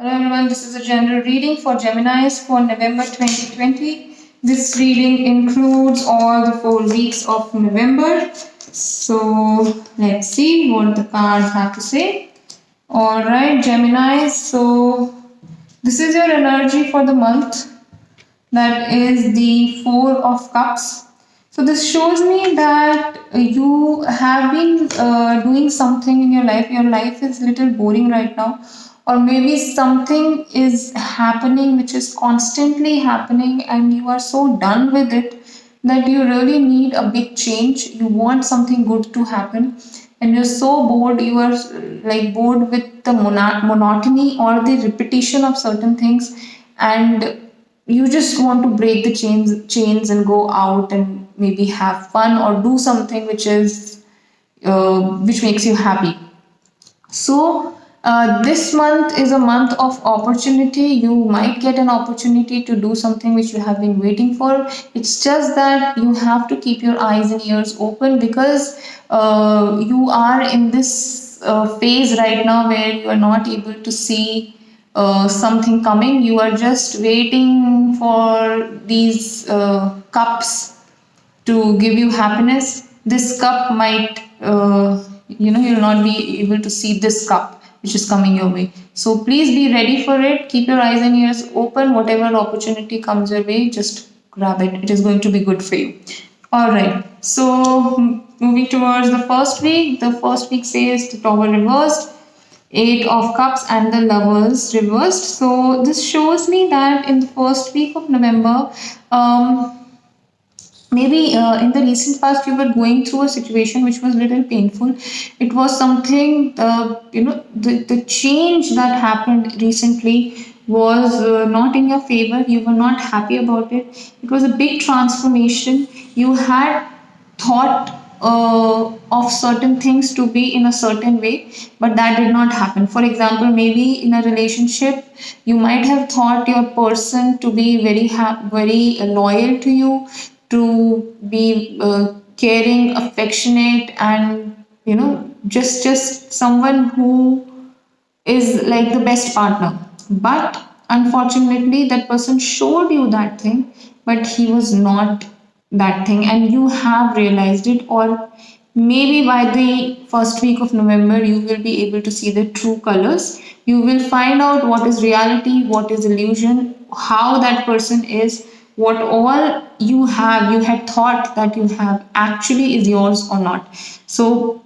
Hello everyone, this is a general reading for Geminis for November 2020. This reading includes all the 4 weeks of November. So let's see what the cards have to say. Alright, Geminis, so this is your energy for the month. That is the Four of Cups. So this shows me that you have been doing something in your life. Your life is a little boring right now, or maybe something is happening which is constantly happening, and you are so done with it that you really need a big change. You want something good to happen, and you're so bored. You are like bored with the monotony or the repetition of certain things, and you just want to break the chains and go out and maybe have fun or do something which makes you happy. So this month is a month of opportunity. You might get an opportunity to do something which you have been waiting for. It's just that you have to keep your eyes and ears open, because you are in this phase right now where you are not able to see something coming. You are just waiting for these cups to give you happiness. This cup might, you'll not be able to see this cup which is coming your way. So please be ready for it. Keep your eyes and ears open. Whatever opportunity comes your way, just grab it. It is going to be good for you. All right. So moving towards the first week. The first week says the Tower reversed, Eight of Cups, and the Lovers reversed. So this shows me that in the first week of November, maybe in the recent past you were going through a situation which was a little painful. It was something, the change that happened recently was not in your favor. You were not happy about it. It was a big transformation. You had thought of certain things to be in a certain way, but that did not happen. For example, maybe in a relationship you might have thought your person to be very loyal to you, to be caring, affectionate, and just someone who is like the best partner. But unfortunately, that person showed you that thing, but he was not that thing, and you have realized it. Or maybe by the first week of November, you will be able to see the true colors. You will find out what is reality, what is illusion, how that person is, what all you had thought that you have actually is yours or not. So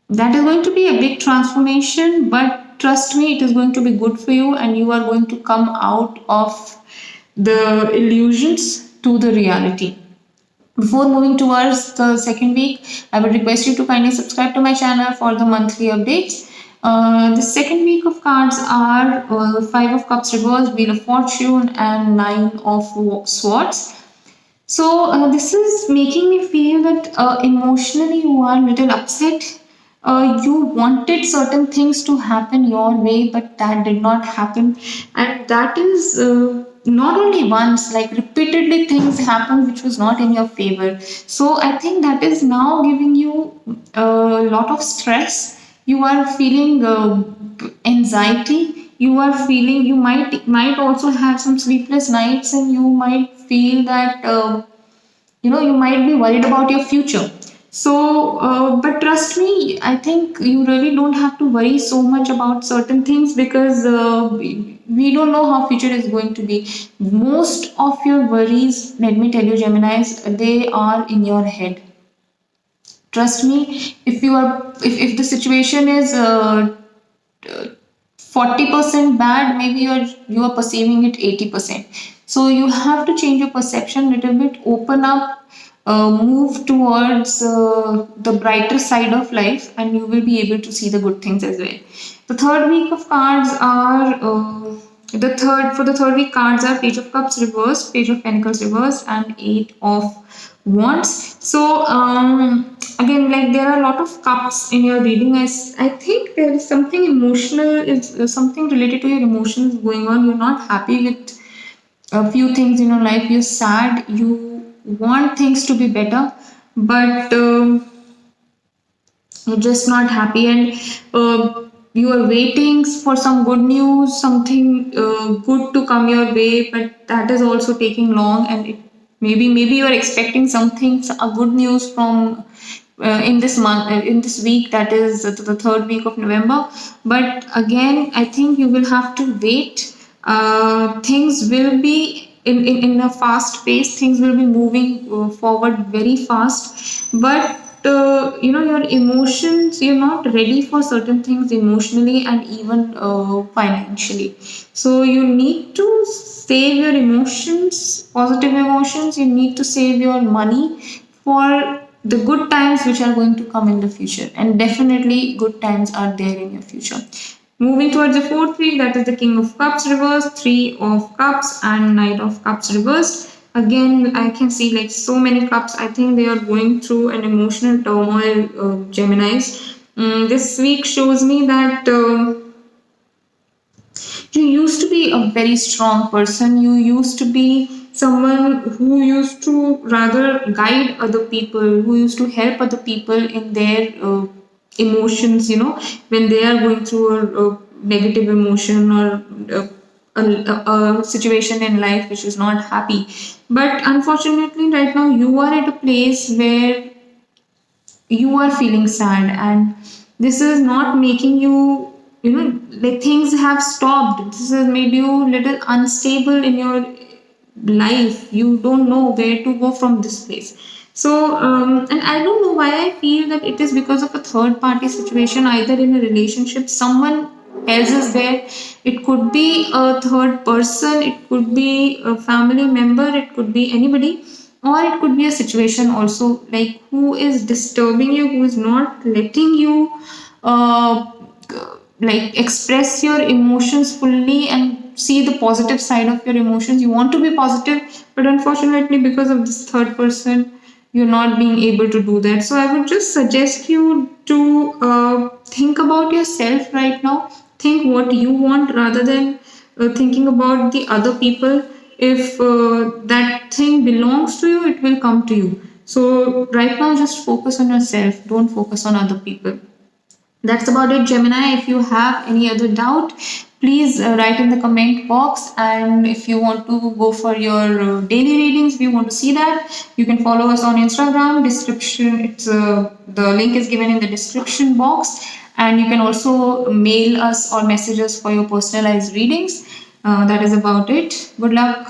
that is going to be a big transformation, but trust me, it is going to be good for you, and you are going to come out of the illusions to the reality. Before moving towards the second week, I would request you to kindly subscribe to my channel for the monthly updates. The second week of cards are Five of Cups reversed, Wheel of Fortune, and Nine of Swords. So this is making me feel that emotionally you are a little upset. You wanted certain things to happen your way, but that did not happen, and that is not only once, like repeatedly things happen which was not in your favor. So I think that is now giving you a lot of stress. You are feeling anxiety. You are feeling, you might also have some sleepless nights, and you might feel that you might be worried about your future. So but trust me, I think you really don't have to worry so much about certain things, because we don't know how future is going to be. Most of your worries, let me tell you, Geminis, they are in your head. Trust me. If the situation is 40% bad, maybe you are perceiving it 80%. So you have to change your perception a little bit, open up, move towards the brighter side of life, and you will be able to see the good things as well. The third week of cards are the third week cards are Page of Cups reversed, Page of Pentacles reversed, and Eight of Wands. So again, like there are a lot of cups in your reading. I think there is something emotional, is something related to your emotions going on. You're not happy with a few things in your life. You're sad. You want things to be better, but you're just not happy. And you are waiting for some good news, something good to come your way, but that is also taking long, and maybe you are expecting something, a good news from in this month, in this week, that is the third week of November. But again, I think you will have to wait. Things will be in a fast pace, things will be moving forward very fast, but your emotions, you're not ready for certain things emotionally and even financially. So you need to save your emotions, positive emotions. You need to save your money for the good times which are going to come in the future, and definitely good times are there in your future. Moving towards the fourth week, that is the King of Cups reversed, Three of Cups, and Knight of Cups reversed. Again, I can see like so many cups. I think they are going through an emotional turmoil, Geminis. This week shows me that you used to be a very strong person. You used to be someone who used to rather guide other people, who used to help other people in their emotions, when they are going through a negative emotion or a situation in life which is not happy. But unfortunately, right now, you are at a place where you are feeling sad, and this is not making you, like things have stopped. This has made you little unstable in your life. You don't know where to go from this place. So and I don't know why I feel that it is because of a third party situation, either in a relationship, someone else is there. It could be a third person, it could be a family member, it could be anybody, or it could be a situation also, like who is disturbing you, who is not letting you uh, like express your emotions fully and see the positive side of your emotions. You want to be positive, but unfortunately, because of this third person, you're not being able to do that. So I would just suggest you to think about yourself right now. Think what you want rather than thinking about the other people. If that thing belongs to you, it will come to you. So right now, just focus on yourself. Don't focus on other people. That's about it, Gemini. If you have any other doubt, please write in the comment box. And if you want to go for your daily readings, if you want to see that, you can follow us on Instagram. Description. It's the link is given in the description box, and you can also mail us or message us for your personalized readings. That is about it. Good luck.